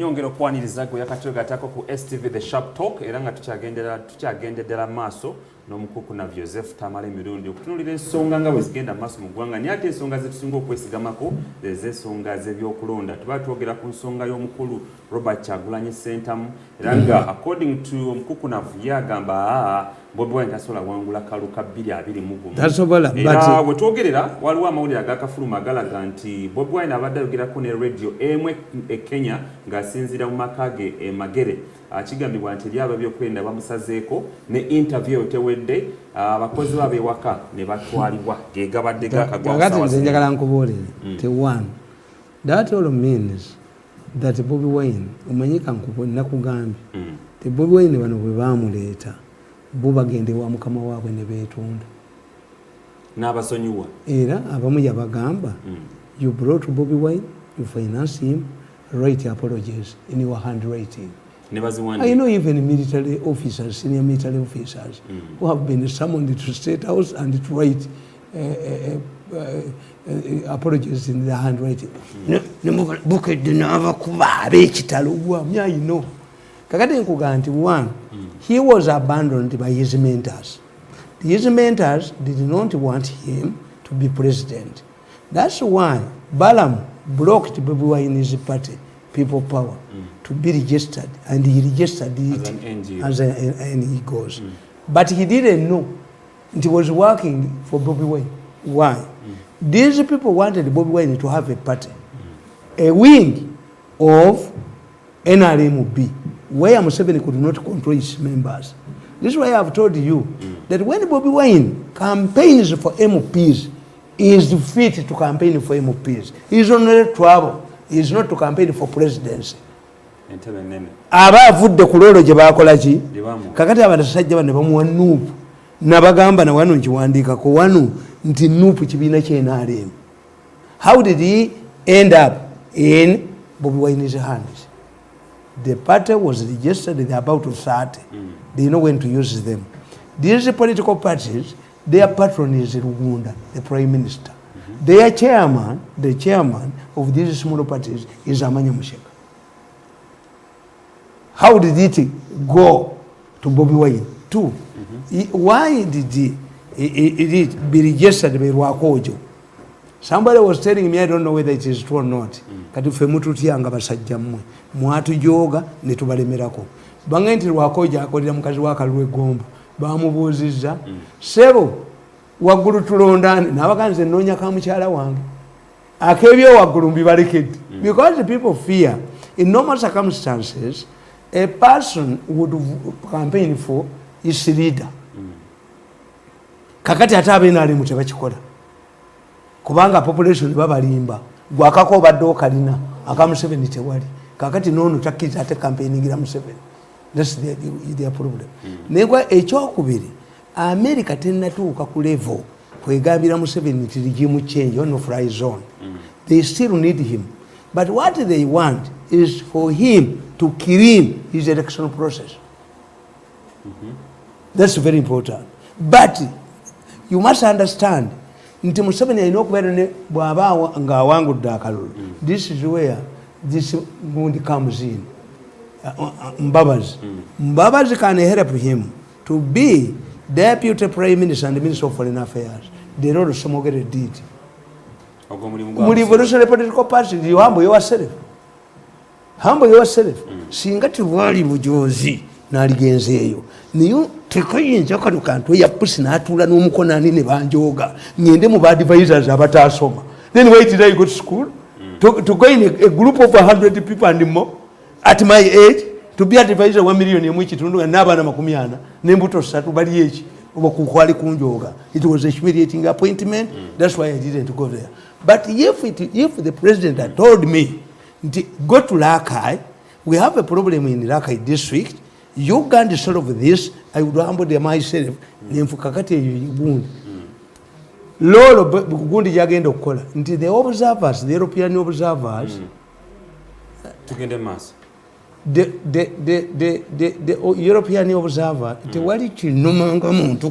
Nyongero kwaniriza gwe yakatwe gatako ku STV The Sharp Talk era nga tukyagendera maaso n'omukuku na Joseph Tamale Mirundi okutunulira ensonga nga wezigenda maaso mu ggwanga ni ate ensonga zetusinga okwesigamako z'ensonga z'ebyokulonda tuba twogera ku nsonga y'omukulu Robert Kyagulanyi Ssentamu era nga according to omukuku na yagamba Bobi Wine tasobola wangula kaluka 221 era wetwogerera waliwo amawulire agakafuluma agalaga nti Bobi Wine abadde ayogerako ne radio emwe e Kenya ng'asinziira mu maka ge e Magere akigambibwa nti lyaba byokwenda bamusazeeko ne interview tewedde abakozi babe waka ne batwalibwa gegabadde gakagwa nze njagala nkubuulire nti one that all means that Bobi Wine umanyika nakugambye ti Bobi Wine bano bwe baamuleeta bo bagende wa mukama waabwe ne beetonda n'abasonyiwa era abamu yabagamba you brought Bobi Wine, you finance him, write apologies in your handwriting. I know even military officers, senior military officers who have been summoned to State House and to write apologies in their handwriting. One, he was abandoned by his mentors. His mentors did not want him to be president. That's why Balaam blocked Bobi Wine in his party, People Power, to be registered, and he registered it as an he goes. But he didn't know he was working for Bobi Wine. Why? These people wanted Bobi Wine to have a party, a wing of NRMB, where Museveni could not control his members. This is why I have told you that when Bobi Wine campaigns for MPs, he is fit to campaign for MPs. He is only trouble. He is not to campaign for presidency. Aba avudde ku lolo gye baakola ki kakati abasajja bano bamuwa nuupu nabagamba na wano nkiwandiikako wano nti nuupu kibiina ky'NRM. How did he end up in Bobi Wine's hands? The party was registered, they're about to start. They know when to use them. These political parties, their patron is Uganda, the Prime Minister. Their chairman, the chairman of these small parties is Amanya Musheka. How did it go to Bobi Wine? Two. Why did it be registered by Rwakojo? Somebody was telling me, I don't know whether it is true or not. Kati ffe mututiyanga basajja mmwe mwatujoga ne tubalemerako. Banga nti Rwakojo akolera mukazi wa Kalwe Gomba bamubuuzizza sebo waggulu tulondane nabaganze noonya ka mukyala wange akebyo waggulu mbibalekedde because the people fear in normal circumstances a person would campaign for his leader kakati ate abenaalimu tebakikola kubanga population babalimba gwakako obadde okalina aka Museveni tewali kakati noono takkiriza ate campaigningira Museveni. That's their problem. Negwa ekyokubiri America tennatuuka ku level kwegambira Museveni nti regime change on fly zone. They still need him. But what they want is for him to clean his election process. That's very important. But you must understand nti Museveni alina okubeera ne bw'aba ng'awangudde akalulu. This is where this wound comes in. Mbabazi can help him to be Deputy Prime Minister and Minister of Foreign Affairs. They know Somogere did. Revolutionary political party, you humble yourself. Humble yourself. Singati wali bujozi naligenzeeyo. Niyo tekayinza kanukantu ya pusi natula n'omukonani ne banjoga. Ngende mu advisors abatasoma. Then wait till I go to school to go in a group of 100 people and more. At my age, to be advisor 1 million in which tundu and Nabana Makumiana, Nembuto Satu Badiech, Kukwali Kunjoga. It was a humiliating appointment. That's why I didn't go there. But if the president had told me, go to Rakai, we have a problem in Rakai district, you can't solve this, I would humble myself, Nemfukakati wound. Lolo Gundi Jagendo Kola. Until the observers, the European observers, to get the mass. The European observer, the wali kinumanga muntu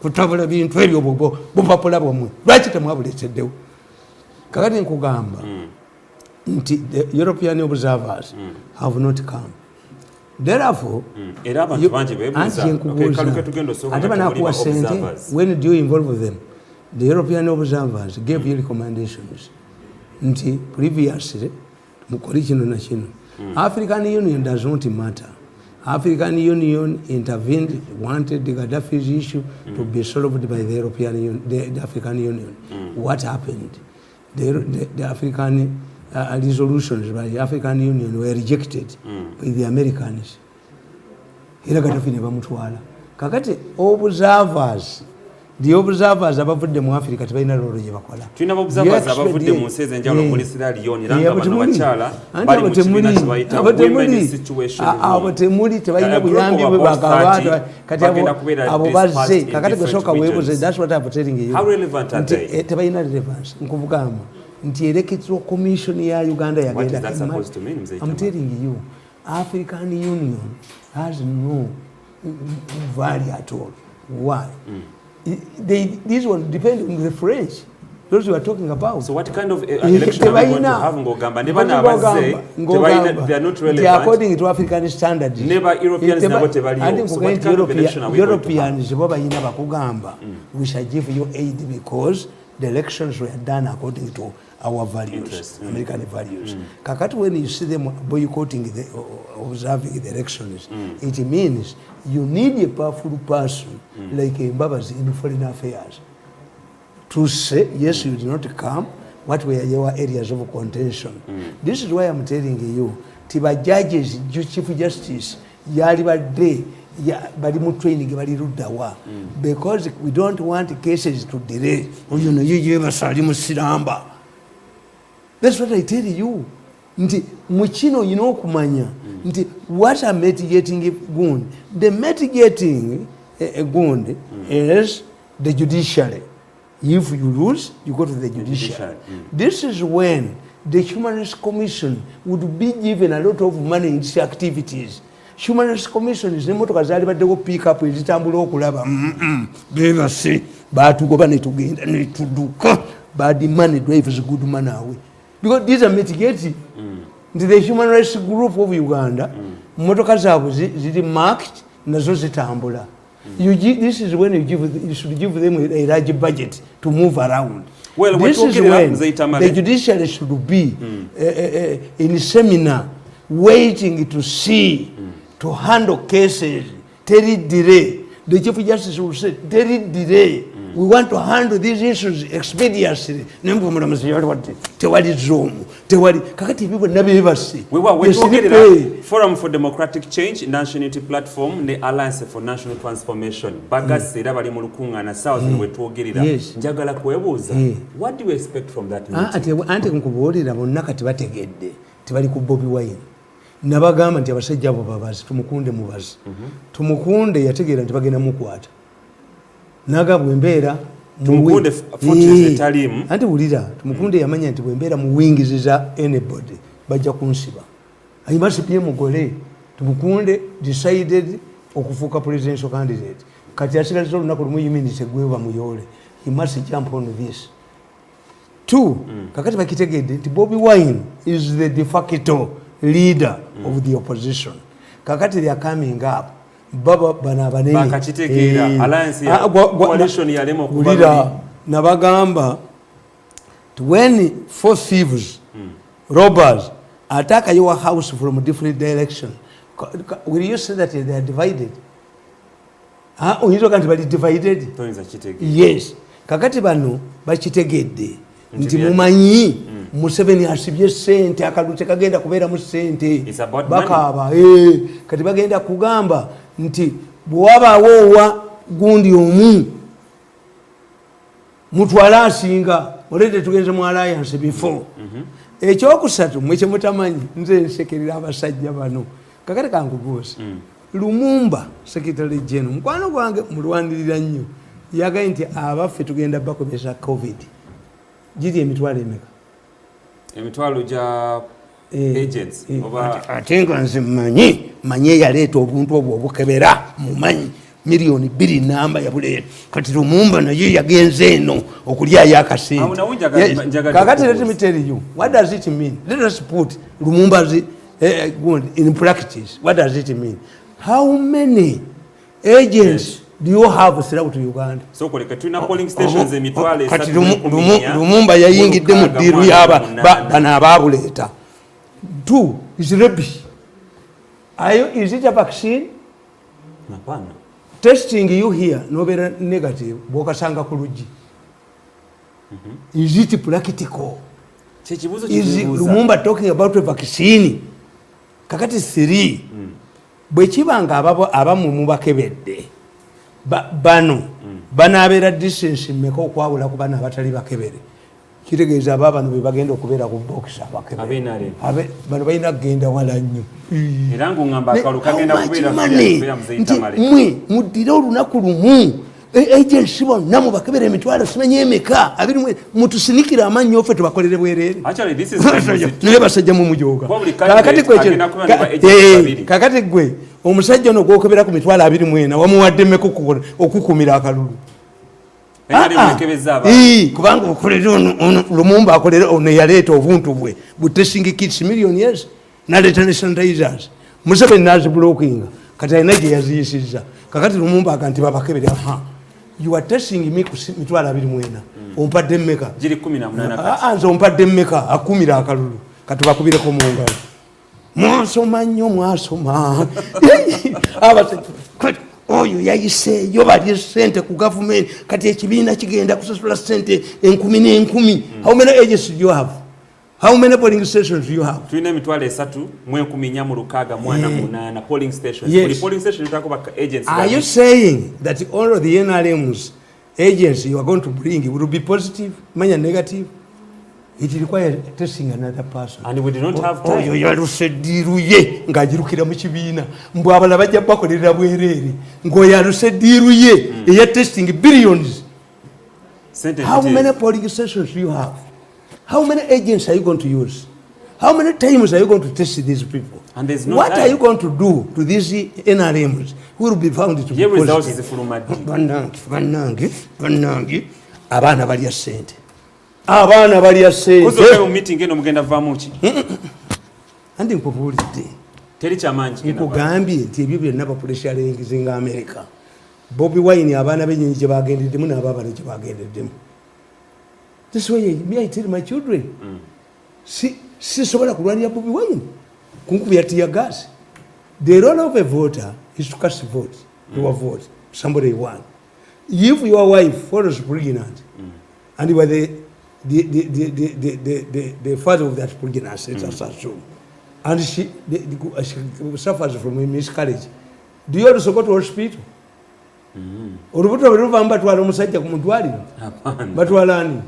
kutabula bintu ebyo bopapula bomwe. Lwaki temwabuleteddewo? Kakati nkugamba the European observers have not come. Therefore, when do you involve them? The European observers gave you recommendations. Previously, African Union does not matter. African Union intervened, wanted the Gaddafi's issue to be solved by the European Union, the African Union. What happened? The African resolutions by the African Union were rejected by the Americans. Hila Gaddafi never mutwala. Kakati observers, the observers abavudde mu Africa tebalina lolo gye bakola. Tulina observers abavudde mu nsi ez'enjawulo muri Sierra Leone era bano bakyala bali mu kibiina kye bayita women situation. Abo temuli tebalina buyambi bwe bagabaata kati abo bazze kakati gosooka weebuze. That's what I'm telling you. How relevant are they? Tebalina relevance. Nkuvugamba nti electoral commission ya Uganda yagenda. What is that supposed to mean? I'm telling you, African Union has no value at all. Why? This one depends on the French. Those we are talking about. So what kind of election are we going to have? They are not relevant. According to African standards. Never Europeans never tebaliyo. So what kind of election are we going to have? Europeans, we shall give you aid because the elections were done according to our values, American values. Kakati, when you see them boycotting, observing the elections, it means you need a powerful person like Mbabazi in foreign affairs to say, yes, you did not come, what were your areas of contention. This is why I'm telling you, Tiba judges, Chief Justice, Yaliba Day, bali training bali rudawa because we don't want cases to delay. You know, you basali musiramba. That's what I tell you. Nti muchino kumanya. Nti what are mitigating goon? The mitigating goon is the judiciary. If you lose, you go to the judiciary. This is when the Human Rights Commission would be given a lot of money in its activities. Human Rights Commission is nemotoka zali badde pick up ezitambula okulaba bebase batugoba netugenda netuduka bad money drives good man away because these are mitigating. The Human Rights Group of Uganda motoka zabo zili marked nazo zitambula. This is when you should give them a large budget to move around. Well, this is when the judiciary should be in seminar waiting to see, to handle cases, Terry delay. The Chief Justice will say, Terry delay. We want to handle these issues expeditiously. We were talking about Forum for Democratic Change, National Unity Platform, the Alliance for National Transformation. What do you expect from that meeting? Bobi Wine. Nabagamba nti abasajja abo babazi tumukunde mubazi. Tumukunde yategeera nti bagenda mukwata. Nagabwe embeera tumukunde fortress etalimu. Anti wulira tumukunde yamanya nti bwembeera mu wings za anybody bajja kunsiba. Ayimasipiye mugole tumukunde decided okufuuka presidential candidate. Kati asigaliza olunaku lumu yiminise gweba muyole. He must jump on this. Two, kakati bakitegedde nti Bobi Wine is the de facto leader of the opposition. Kakati they are coming up. Baba banabanene. Bakachitegera alliance ya coalition ya lemo kubali. Nabagamba when four thieves, robbers attack your house from different direction, will you say that they are divided? Uhizo kanti bali divided? Yes. Kakati bano bachitegedde. Nti mumanyi Museveni asibye sente akaluche kagenda kubeera mu sente bakaba kati bagenda kugamba nti bwabaawo wa gundi omu mutwala asinga olete tugenze mu alliance before ekyokusatu mwekye mutamanyi nze nsekerera abasajja bano kakati kankubuuza Lumumba secretary general mukwano gwange mulwanirira nnyo yagaye nti abaffe tugenda bakomesa covid giri emitwalo emeka emitwalo ja agents oba atenga nze manyi yaleeta obuntu obwo obukebera mumanyi miliyoni 2 namba yabuleeta kati Lumumba naye yagenze eno okulyayo akasente kakati let me tell you what does it mean. Let us put Lumumba's in practice. What does it mean? How many agents do you have throughout Uganda? So koleka tuna polling stations emitwale kati Lumumba yayingidde mu ddiru yaba bana ababuleeta. 2 is rubbish. Is it a vaccine? Napana. Testing you here nobera negative bokasanga ku luggi. Is it practical? Is Lumumba talking about a vaccine? Kakati 3 bwe kibanga abamu mubakebedde bano banabeera distance mmeka okwawula ku bana abatali bakebere kitegeeza ababano be bagenda okubeera ku box abakebere bano balina kugenda wala nnyo era ng'ongamba akalu kagenda kubeera mwe muddire olunaku lumu agency bonna mubakebere emitwalo simanyi emeka mutusinikira amannyo ffe tubakolere bwereere naye basajja mumujooga kakati gwe omusajja ono gwokebera ku mitwalo 24 wamuwadde mmeka okukumira akalulu kubanga okolere ono Lumumba akolere ono yaleeta obuntu bwe butesting kits millions naleeta ne sanitizers Museveni nazibulookinga kati alina gye yaziyisizza kakati Lumumba aga nti babakebere you are testing me ku mitwalo 24 ompadde mmeka giri 18 nze ompadde mmeka akumira akalulu kati bakubireko mu ngalo mwasoma nnyo mwasoma oyo yayiseeyo balye sente ku gavumenti kati ekibiina kigenda kusasula sente 10,000. How many agents do you have? How many polling stations do you have? Tulina emitwalo 3,468 polling stations. Yes. Polling station agents. Are you saying that all of the NRM's agents you are going to bring will be positive, manya negative? It requires testing another person. And we do not have time. Oyo yalusediruye ngajirukira mu kibiina mbu abala bajja bakolera bwerere ngo yalusediruye eya testing billions. How many polling stations do you have? How many agents are you going to use? How many times are you going to test these people? And there's no what time. Are you going to do to these NRMs who will be found to be positive? Banange abana balya sente. Abana balya sente. Kuzo meeting eno mugenda vamuki. Andi nkubulidde. Teri kyamanyi. Nkugambye nti ebyo byonna bapulisha lengizinga America. Bobi Wine abana benyenyi gye bagendeddemu n'ababale gye bagendeddemu. This way I tell my children. Si sobola kulwanira Bobi Wine. Kunkubya tear gas. The role of a voter is to cast a vote. To a vote. Somebody won. If your wife follows pregnant and you are the father of that pregnancy, it's assumed, and she suffers from a miscarriage, do you also go to hospital? Olubuto oluvamba twala omusajja ku mutwaliro batwalani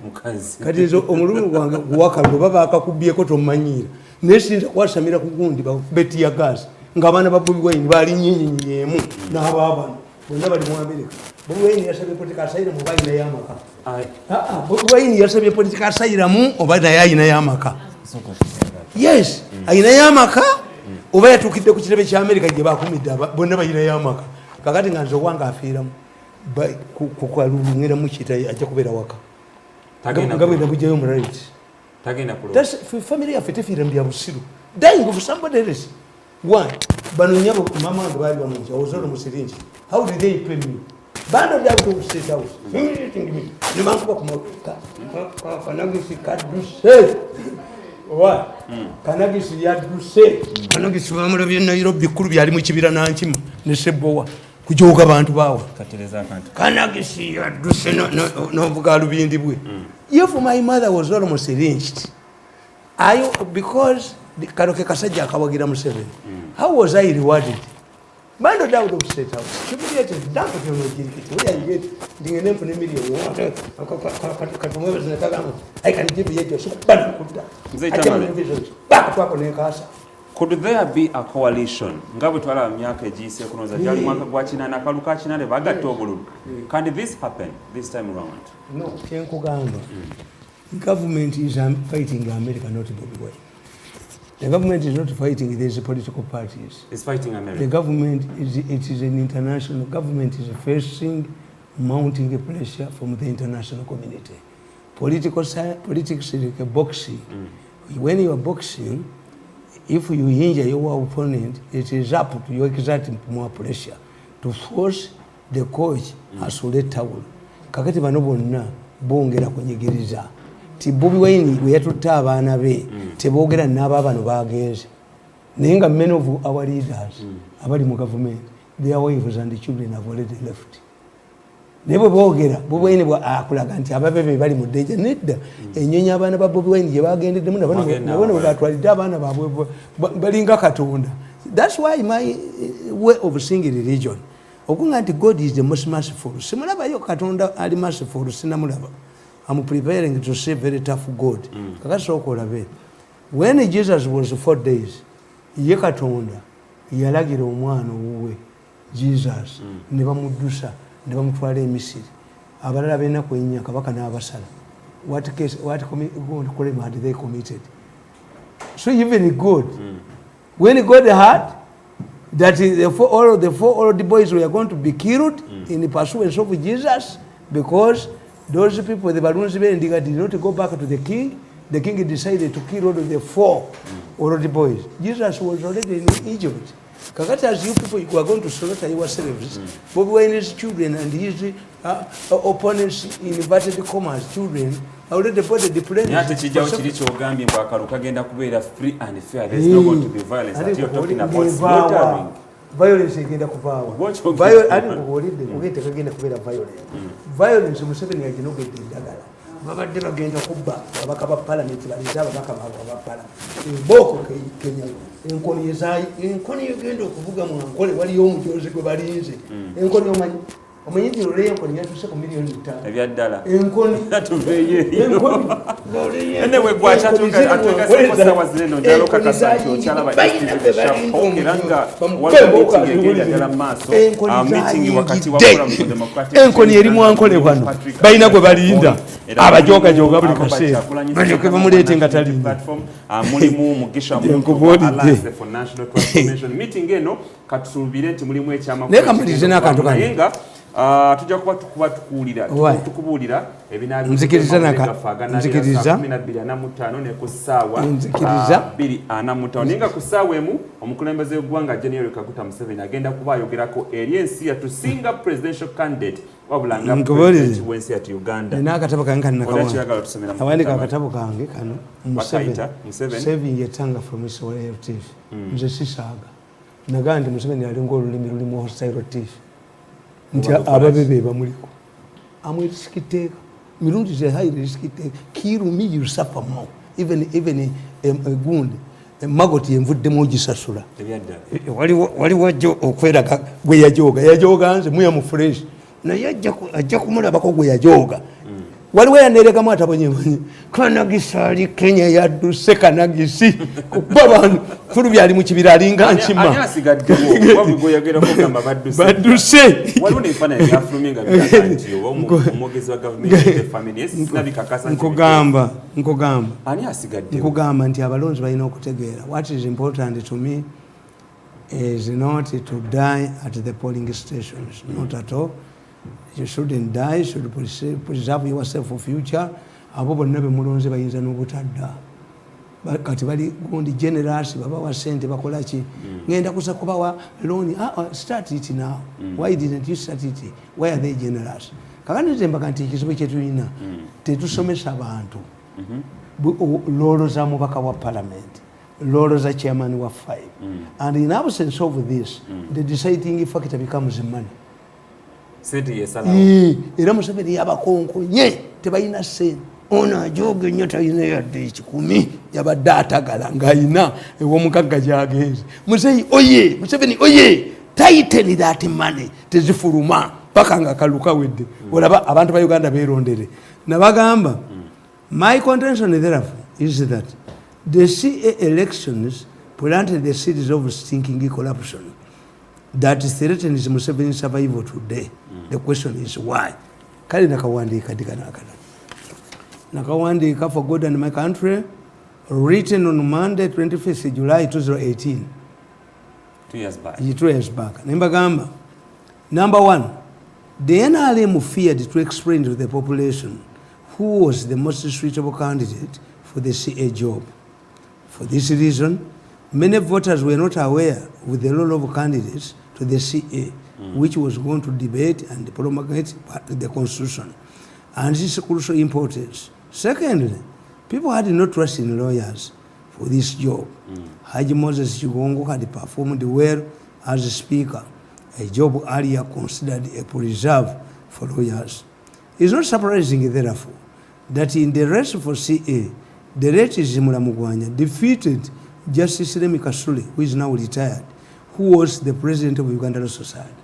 kati ezo omulumu gwange guwakalulo baba akakubyeko tomanyiira nesinza kwasamira ku gundi betiya gas ng'abaana ba Bobi Wine bali nyinyinyi emu n'abaabano bonna bali mu America. Bobi Wine yasabye politika asayira mu bayina y'amaka. Bobi Wine yasabye politika asayira mu oba naye ayina y'amaka. Yes, ayina y'amaka oba yatukidde ku kirebe kya America gye bakumidde bonna bayina y'amaka. Kakati nga nze wanga afiiramu kukwalulungira mu kita ajja kubeera waka. Ngabwenda bujjayo mu right. That's family yaffe tefiira mu bya busiru. Dying of somebody else. Why? Bano nyabo mama wange bali bamungi ozolo mu siringi. How did they pay me? Bando down to state house. Ne bankuba ku makuka. Kanagisi kaduse. Wa kanagisi yaduse. Kanagisi bamulabye Nairobi kulu byali mu kibira nankima ne Sebowa. Kujoga bantu bawa katereza kantu kanagisi yaduse no bugalu bindi bwe. If my mother was almost lynched, because the Karoke Kasajja akawagira Museveni, how was I rewarded? Bando down of state house. Humiliated. That's what you're getting. Where I get the name for the million. I can give you your super bad. Could there be a coalition? Ngabu twala myaka ejise kunoza jali mwaka gwa China na kaluka China ne bagatobulu. Can this happen this time around? No, Kenkugamba. The government is fighting America, not Bobi Wine. The government is not fighting these political parties. It's fighting America. The government is an international government is facing mounting pressure from the international community. Politics is like a boxing. When you are boxing, if you injure your opponent, it is up to you exert more pressure to force the coach as to let towel. Kakati bano bonna bongera kunyigiriza. Ti Bobi Wine bwe yatutta abaana be teboogera n'aba bano bagenze. Naye nga many of our leaders abali mu government, their wives and the children have already left. Nebo boogera Bobi Wine bwa akulaga nti ababebe bali mu danger nedda ennyonyi abaana ba Bobi Wine gye bagendeddemu nabona bwe batwalidde abaana baabwe balinga Katonda. That's why my way of seeing religion okunga nti God is the most merciful. Simulabayo Katonda ali merciful sinamulaba. I'm preparing to say very tough God. Kakati okolabe. When Jesus was 4 days, ye Katonda yalagira omwana owuwe Jesus ne bamuddusa ne bamutwala e Misiri. Abalala bena kwenya kabaka n'abasala. What crime had they committed? So even God, when God heard that all the four old boys were going to be killed in the pursuance of Jesus, because those people, the Barons did not go back to the king decided to kill all of the 4 old boys. Jesus was already in Egypt. Kakati, as you people, you are going to slaughter yourselves. Bobi Wine's children and his opponents, in inverted commas, children, already put the plan. Free and fair. There's not going to be violence. That you're talking about slaughtering. Violence agenda kuvawa. Violence Museveni agenda okugenda endagala. Babadde bagenda kubba ababaka ba parliament baliza ababaka ba parliament. Boko Kenya. Enkoni yogenda okuvuga mu Ankole waliyo omujozi gwe balinze. Enkoni omanyi lole enkoni yatuse ku million 5. Ebyaddala. Enkoni atuveye. Enkoni. Ene we gwacha atuka sekosa wazeno njalo kakasaki ochala ba okiranga waliwo meeting egenda maso meeting wakati wa forum for democratic enkoni eri mu Ankole kwano bayina gwe balinda abajoga buli kaseera banyoke bamuleete nga talinda platform mulimu mugisha mu Alliance for National Transformation meeting eno katusubire nti mulimu ekyama ne kamalize n'akantu kanyenga tujja kuba tukubuulira nzikiriza 12:45 ne ku ssaawa 2:45 ninga ku ssaawa emu omukulembeze w'eggwanga General Kaguta Museveni agenda kuba ayogerako eri ensi yatusinga presidential candidate wabulanga president w'ensi yatu Uganda. N'akatabo kange awandika akatabo kange kano Museveni yetanga from his way of teeth nze sisaaga nagaa nti Museveni alinga olulimi lulimu hostile teeth nti ababebe bamuliko amwerisikiteeka Mirundi is a high risk kill me you suffer more even a goond magoti envuddemu ogisasula waliwo ajja okweraga gwe yajoga nze muya mu fresh naye ajja kumulabako gwe yajoga waliwo yanerekamu atabonyemanyi Kanagisali Kenya yadduse Kanagisi kuba abantu kulu byali mu kibira alinga nkima ani asigaddewo wabigo yagera kugamba badduse waliwo nefana ya fluminga byakati omugezi wa government the families nabikakasa nkugamba ani asigaddewo nkugamba nti abalonzi balina okutegeera what is important to me is not to die at the polling stations not at all. You shouldn't die, you should preserve yourself for future. Abo bonna be mulonze bayinza n'obutadda. Kati bali gundi generous baba wa sente bakola ki? Ngenda kusa kubawa loan. Start it now. Why didn't you start it? Why are they generous? Kakati zemba kanti kizibu kyetulina. Tetusomesa abantu. Lolo za mubaka wa parliament. Lolo za chairman wa 5. And in absence of this, the deciding factor becomes money. Era Museveni yabakonkonye tebalina sente ono ajoga nnyo talina yadde ekikumi yabadde atagala ng'ayina ew'omukagga gy'agenze Museveni oye tighten that money tezifuluma paka nga kaluka wedde olaba abantu ba Uganda beerondere nabagamba my contention therefore is that the CA elections planted the seeds of stinking corruption that threatens Museveni's survival today. The question is why? Kali nakawandika for God and my country. written on Monday 25th July 2018. 2 years back. 2 years back. Number one, the NRM feared to explain to the population who was the most suitable candidate for the CA job. For this reason, many voters were not aware of the role of candidates to the CA, which was going to debate and promulgate the constitution, and this is crucial importance. Secondly, people had no trust in lawyers for this job. Haji Moses Chigongo had performed well as a speaker, a job earlier considered a preserve for lawyers. It's not surprising, therefore, that in the race for CA, the late Zimura Mugwanya defeated Justice Remi Kasule, who is now retired, who was the president of Uganda Law Society.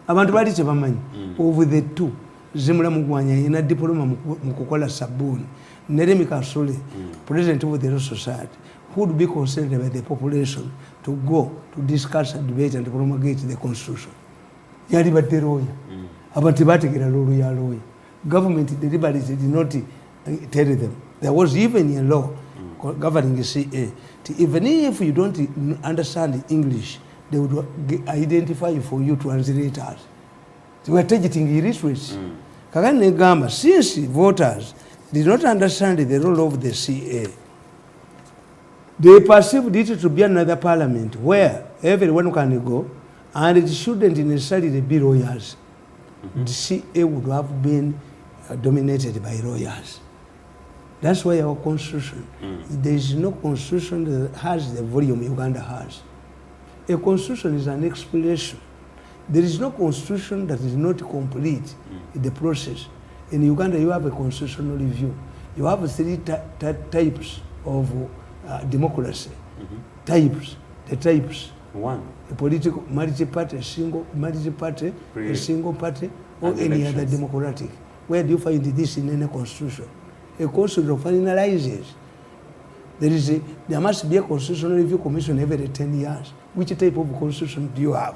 Abantu bali chebamanyi over the two, Zimura Mugwanya ina diploma mukukola sabuni, Remi Kasule, president of the Law Society, who would be considered by the population to go to discuss and debate and promulgate the constitution. Yali batte lawyer. Abantu bategera lawyer. Government deliberately did not tell them. There was even a law governing the CA. Even if you don't understand English, they would identify for you translators. They were targeting illiteracy. Kakane Gamba, since voters did not understand the role of the CA, they perceived it to be another parliament where everyone can go, and it shouldn't necessarily be lawyers. The CA would have been dominated by lawyers. That's why our constitution, there is no constitution that has the volume Uganda has. A constitution is an explanation. There is no constitution that is not complete in the process. In Uganda, you have a constitutional review. You have three types of democracy. Types. The types. One. A political, multi-party, a single party, a single party, or any other democratic. Where do you find this in any constitution? A constitution finalizes. There must be a constitutional review commission every 10 years. Which type of constitution do you have?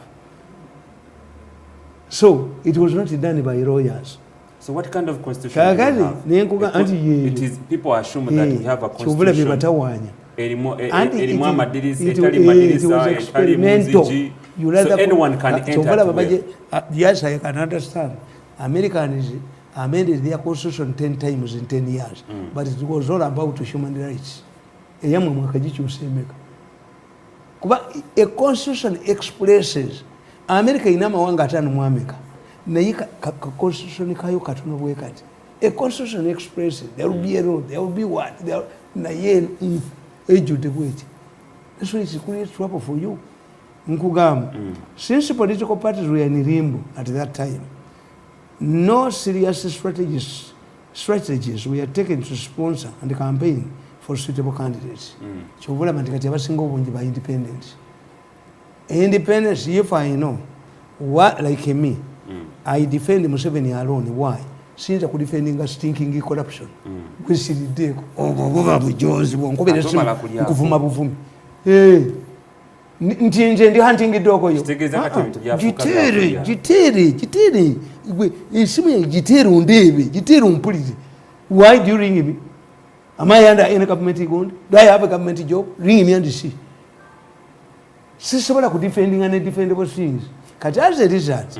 So it was not done by lawyers. So what kind of constitution do we have? It is, people assume that we have a constitution. It was experimental. So anyone can enter. Yes, I can understand. Americans amended their constitution 10 times in 10 years, but it was all about human rights. A constitution expresses America inama wanga atano mu America. Constitution kayo katono bwekati. A constitution expresses there will be a road, there will be what, there na yen ejude bweti. That's why it's create trouble for you. Nkugamba. Since political parties were in limbo at that time, no serious strategies were taken to sponsor and campaign for suitable candidates. Chovola mandikati abasinga obungi ba independence. Independence, if I know, what like me, I defend Museveni alone. Why? Since I could defend stinking corruption. We see the day. Jones won't go to Ntinje ndi hunting dog yo. Jiteri. Isimu ya jiteri undebe, jiteri umpuliti. Why do you ring me? Am I under any government ground? Do I have a government job? Ring me and see. Sisobola ku defending undefendable things. But as a result,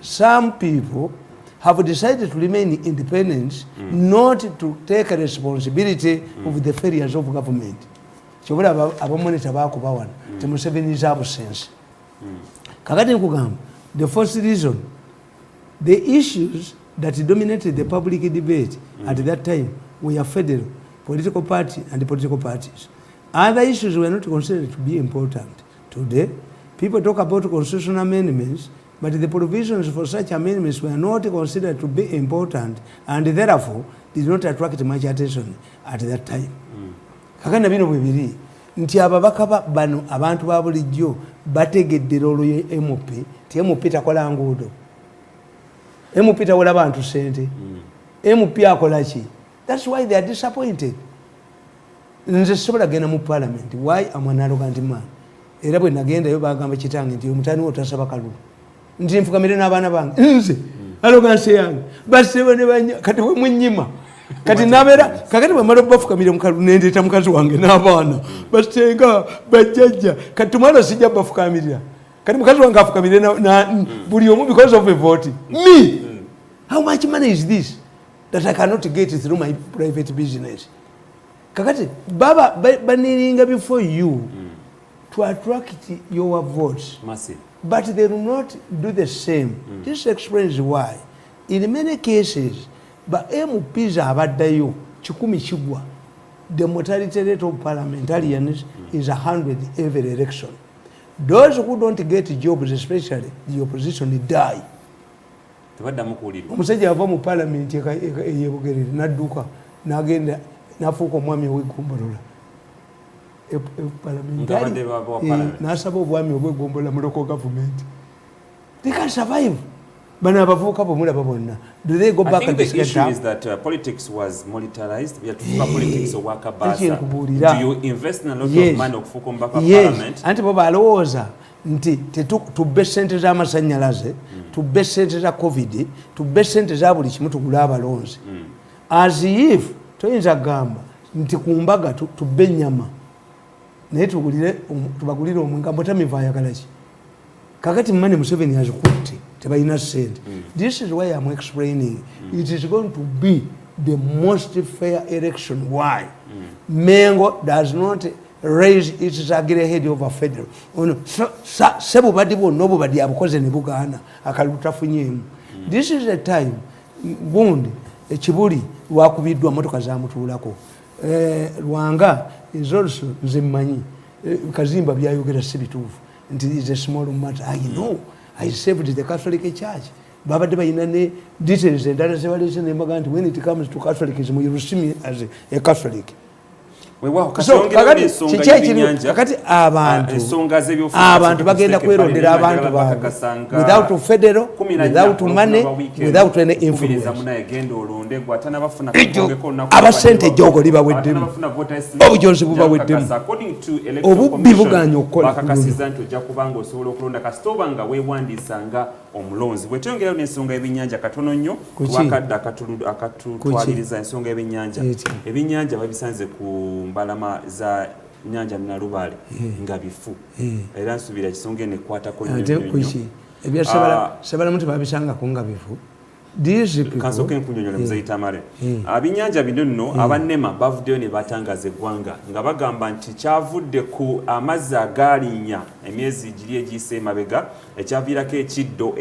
some people have decided to remain independent, not to take a responsibility of the failures of government. Chobola abamonitor bakubawana. Museveni is absence. Kakati nkugamba, the first reason, the issues that dominated the public debate at that time were federal, political party and the political parties. Other issues were not considered to be important. Today, people talk about constitutional amendments, but the provisions for such amendments were not considered to be important and therefore did not attract much attention at that time. Kakana bino bibiri. Nti ababaka bano abantu ba bulijjo bategedde lolo ye MP ti MP takola nguudo MP takola bantu sente MP akola ki. That's why they are disappointed. Nze sobola genda mu parliament. Why am an arrogant man? Era bwe nagenda yo bagamba kitange nti omutani wo tasaba kalulu nti nfukamire n'abaana bange nze arrogance yange basebe ne banya kati we mwennyima kati nabera kakati bamala bafukamira mukalu nendeta mukazi wange n'abaana basenga bajjajja kati tumala sijja bafukamirira kati mukazi wange afukamire na buli omu because of a vote me how much money is this that I cannot get through my private business kakati baba baniringa before you to attract your votes massive but they will not do the same this explains why in many cases ba MPs abaddayo 10 kigwa the mortality rate of parliamentarians is 100 every election. Those who don't get jobs, especially the opposition, die. Omusajja ava mu parliament eyebugerere nadduka n'agenda n'afuuka omwami ow'eggombolola n'asaba obwami obw'eggombolola mu local government. They can survive. Do they go back and the issue is that politics was monetarized. We had to focus politics of Wakabasa. Do you invest in a lot of money of Fukumbaka Parliament? Anti baba alowooza nti tubbe ssente z'amasannyalaze, tubbe ssente za COVID, tubbe ssente za buli kimu tugule abalonzi. As if toyinza gamba nti ku mbaga tubbe ennyama naye tubagulire omwenge mbotamiva ayagala ki kakati mmane Museveni azikutte tebalina ssente. This is why I'm explaining it is going to be the most fair election. Why? Mengo does not raise its agile head over federal. Sebo badibo nobo badi abukoze ne Buganda akalutafunyemu. This is the time gundi ekibuli lwakubiddwa motoka za mutulako. Rwanga is also nzimmanyi kazimba byayogera sibitufu. It is a small matter. I know. I saved the Catholic Church. Baba de Bainane details and that is when it comes to Catholicism, you see me as a Catholic. So, kakati abantu bagenda kwerondera abantu baabwe without federal, without money, without any influence. Abasente jogo libaweddemu obujonzi bubaweddemu obubbi buganya okukola bakakasizanti ojja kubanga osobola okulonda kasita obanga weewandiisanga omulonzi bwetwongerayo n'ensonga y'ebyennyanja katono nnyo twakadde akatutwaliriza ensonga y'ebyennyanja ebyennyanja babisanze ku mbalama za nnyanja Nalubaale nga bifu era nsuubira kisonga eno ekwatako nnyo ebyasebalamu tebabisangako nga bifu kansoke nkunyonyola muzeyi Tamale abinnyanja bino nno abannema bavuddeyo ne batangaza eggwanga nga bagamba nti kyavudde ku amazzi agaalinya emyezi giri egiyise emabega ekyaviirako ekiddo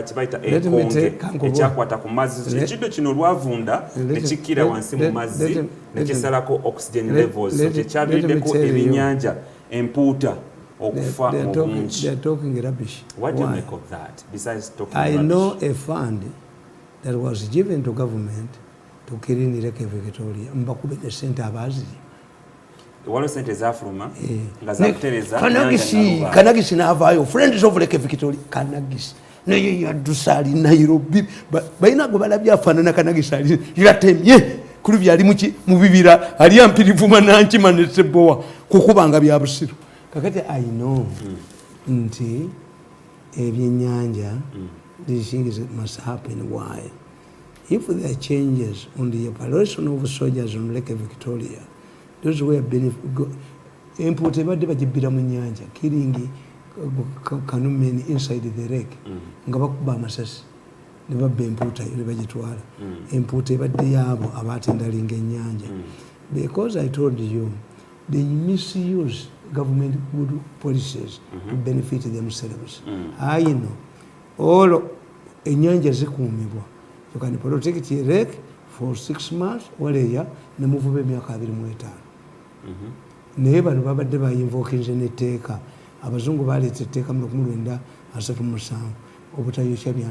kibayita ekonge ekyakwata ku mazzi ekiddo kino lwavunda ne kikkira wansi mu mazzi ne kisalako oxygen levels kyekyaviiriddeko ebinnyanja empuuta okufa mu bungi. What do you make of that besides talking I rubbish? know a fund that was given to government to clean Lake Victoria. Mbakube the center abazi. Walo sente zafuluma nga zakutereza Kanagisi n'avaayo friends of Lake Victoria Kanagisi naye yadusali Nairobi balina gwe balabye afaanana Kanagisi ali yatemye kuli byali mu bibira ali ampirivuma nankima ne Sebowa kukubanga bya busiru kakati I know nti ebyennyanja these things must happen. Why? If there are changes on the operation of soldiers on Lake Victoria, those who have been imported by the killing canoemen inside the lake. Ngabakubamasas never been imported imported by the yabo about in the Lingenyanja. Because I told you, they misuse government good policies to benefit themselves. I know. All enyanja zikuumibwa. You can protect your lake for 6 months or a year ne muvuba emyaka 25. Naye bano babadde bayinvokinze n'etteeka abazungu baleeta etteeka mu 1937 obutayokya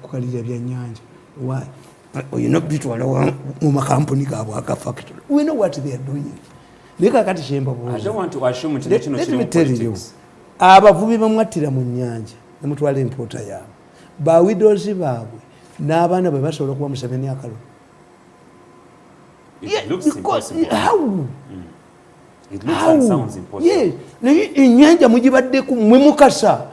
kukalirira byannyanja. Why? Oyina bitwala mu makampuni gaabwe aga factory. We know what they are doing. Naye kakati kyemba I don't want to assume nti kino kiri mu politics. Abavubi bamwattira mu nnyanja ne mutwala empoota yaabwe. Bawidoozi baabwe n'abaana bwe basobola okuba Museveni akalo. It looks impossible. How? It looks and sounds impossible. Yes. Naye ennyanja mugibaddeku mwe Mukasa.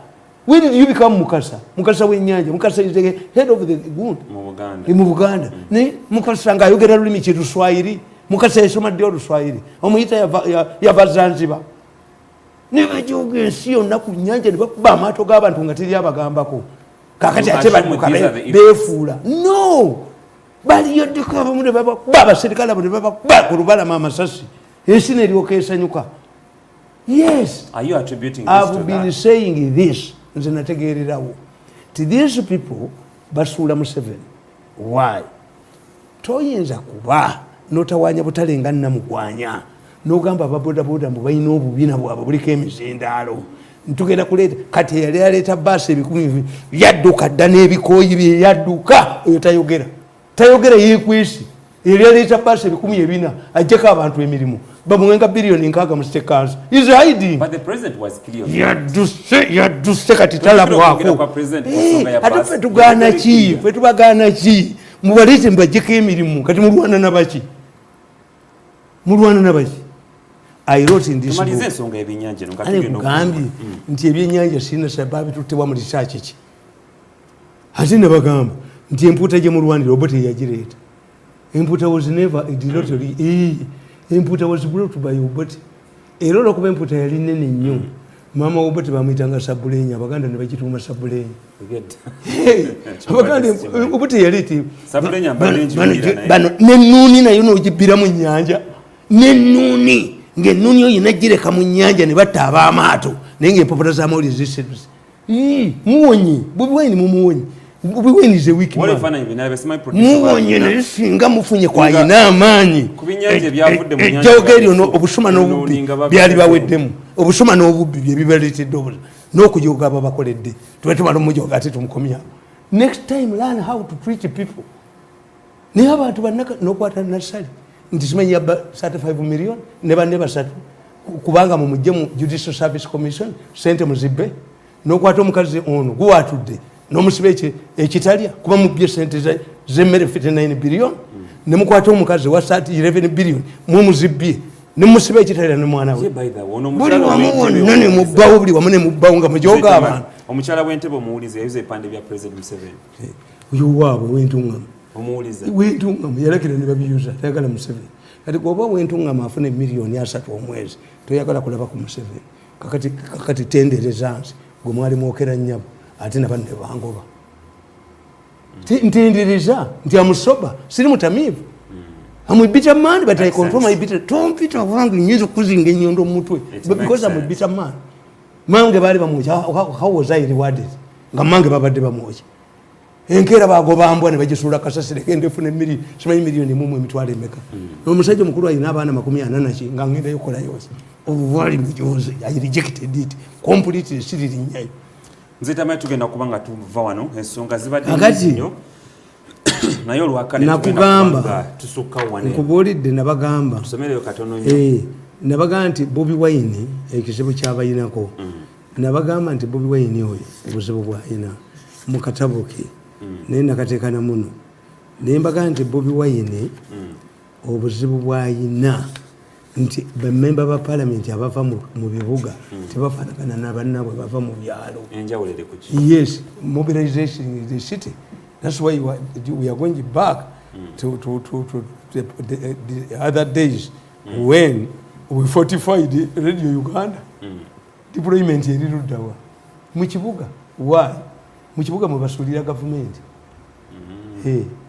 When did you become Mukasa? Mukasa w'ennyanja. Mukasa is the head of the Uganda. Mu Buganda. Mu Buganda. Naye Mukasa ng'ayogera lulimi ki Luswayiri. mukasa yasoma dde Oluswayiri omuyita yava Zanzibar ne bajoga ensi yonna ku nnyanja ne bakuba amaato g'abantu nga teri abagambako kakati ate badduka beefuula no baliyo ddeko abamu ne babakuba abaserikale abo ne babakuba ku lubalama amasasi ensi neryoka esanyuka. Yes, I've been saying this nze nategeererawo ti these people basuula Museveni. Why? Toyinza kuba notawaanya butale nga nnamugwanya n'ogamba ababodaboda mbu balina obubiina bwabwe buliko emizindaalo ntugenda kuleeta kati eyali aleeta baasi 10,000 yadduka dda n'ebikooyi bye yadduka oyo tayogera yeekwesi eyali aleeta baasi 400 ajjeko abantu emirimu bamuwenga biliyoni 6 mu State Council. He's hiding. But the president was clear. Yadduse kati talabwako ate ffe tugaana ki ffe tubagaana ki mubaleete mbajjeko emirimu kati mulwana nabaki I wrote in this book kugambye nti ebyennyanja sirina sababu tutebwa mu research ki ate ne bagamba nti empuuta gye mulwanira oba teyagireeta. Empuuta was never a derogatory empuuta was brought by Obote era olwokuba empuuta yali nene nnyo maama Obote bamuyitanga Sabuleenya abaganda ne bagituuma Sabuleenya abaganda Obote yaleeta bano n'ennuuni nayo n'ogibbira mu nnyanja n'ennuuni ng'ennuuni oyo nagireka mu nnyanja ne batta ab'amaato naye ng'empapula z'amawulire zisiruse muwonye Bobi Wine mumuwonye Bobi Wine is a weak man muwonye naye singa mufunye kwayina amaanyi ejjooga eryo obusuma n'obubbi byali baweddemu obusuma n'obubbi bye bibaleetedde obulala n'okujooga aba bakoledde tube tumala omujooga ate tumukomyawo. Next time learn how to treat people. Naye abantu bannaka n'okwata nasale nti simanyi yabba 35 million ne banne basatu kubanga mumujje mu Judicial Service Commission sente muzibbe n'okwata omukazi ono guwatudde n'omusibe ekitalya kuba mubbye sente z'emmere 59 billion ne mukwata omukazi wa 11 billion mumuzibbye ne musibe ekitalya ne mwana we buli wamu wonna ne mubbawo buli wamu ne mubbawo nga mujooga abantu. Omukyala w'Entebbe omuwulize yayoza ebipande bya President Museveni uyu waabwe w'Entungamo omuwulize w'Entungamo yalakira ne babiyuza tayagala Museveni kati gwoba w'Entungamo afuna emiliyoni 3 omwezi toyagala kulaba ku Museveni kakati tendereza nsi gwe mwali mwokera nnyabo ate nabano ne bangoba ntendereza nti amusoba siri mutamiivu I'm a bitter man but I control my bitter don't bitter wangu nyinza kuzinga enyondo mu mutwe because I'm a bitter man mange bali bamuja how was I rewarded nga mange babadde bamuja enkera bagobambwa ne bagisula kasasire kende fune miliyoni mu emitwalo emeka omusajja mukulu ayina abaana 40 ki nga ngenda yokola yose obuvali mujoze I rejected it completely siriri nyayo nzitama tugenda kubanga tuva wano ensonga zibadde nnyo nayo lwakane nakugamba tusukka wane nkubulidde nabagamba tusomereyo katono nnyo nabaga nti Bobi Wine ekizibu kyabayinako nabagamba nti Bobi Wine oyo obuzibu bwayina mu katabo ke naye nakateekana muno naye mbaga nti Bobi Wine obuzibu bwayina nti bamemba ba parliament abava mu bibuga tebafaanagana n'abannabwe bava mu byalo enjawulire ku ki. Yes, mobilization in the city. That's why we are going back to the other days when we fortified Radio Uganda. Deployment yerirudawa mu kibuga. Why? Mu kibuga mwe basulira government.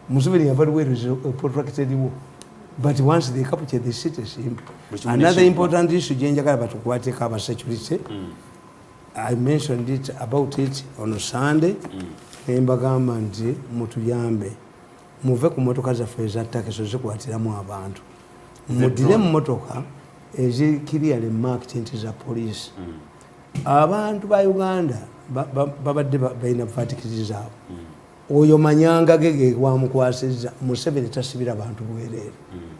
Museveni evaluated a protracted war. But once they capture the city, another important issue jenjagala batukwateka aba security. I mentioned it about it on Sunday. Embagamba nti mutuyambe muve ku motoka zaffe ezattakisi zikwatiramu abantu mudire mu motoka ezikiriale marked nti za poliisi abantu ba Uganda babadde balina vatikiti zaabwe oyo manyanga gege wamukwasizza Museveni tasibira abantu bwereere.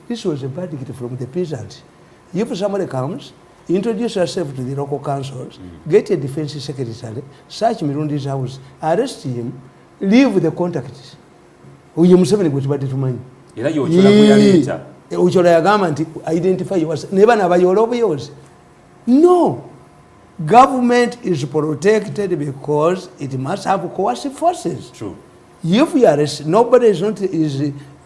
This was a verdict from the peasants. If somebody comes, introduce yourself to the local councils, get a defense secretary, search Mirundi's house, arrest him, leave the contacts. Uye Museveni gwetubadde tumanyi. Era yochola kuyaleeta. Ochola yagamba nti identify yourself. Neba nabayola obuyozi. No. Government is protected because it must have coercive forces. True. If you arrest, nobody is not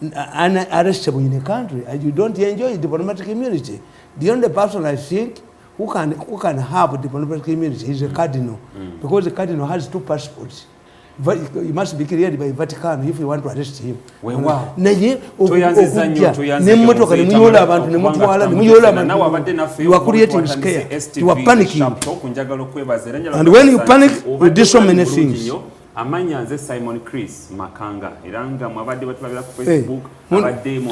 unarrestable in a country and you don't enjoy diplomatic immunity. The only person I think who can have diplomatic immunity is a cardinal, because the cardinal has 2 passports. He must be cleared by Vatican if you want to arrest him. Wow. Naye you are creating scare. You are panicking. And when you panic, you do so many things. Amanya nze Simon Chris Makanga iranga mwabadde batulabira ku Facebook abadde mu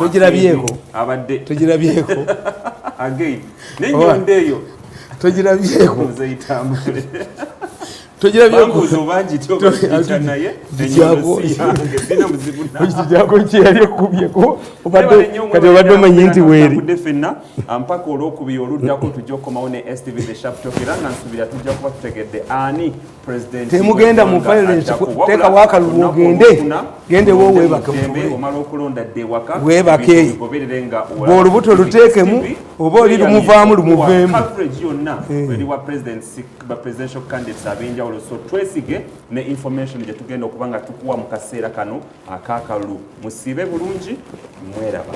tugirabyeko again nenyondeyo tugirabyeko muzeyitamule tugirabyeko bangi tyo naye jako kyali kubyeko obadde kati obadde manyi nti weeri kudefenna ampaka olwokubiri oluddako tujja okukomawo ne STV the Sharp Talk era nga nsubira tujja kuba tutegedde ani president temugenda mu violence teka wakalulu gende wo webake omala okulonda dde waka webake olubuto luteekemu oba oli lumuvaamu lumuveemu coverage yonna eri wa presidential candidates ab'enjawulo so twesige ne information gye tugenda okuba nga tukuwa mu kaseera kano akaakalulu musiibe bulungi mweraba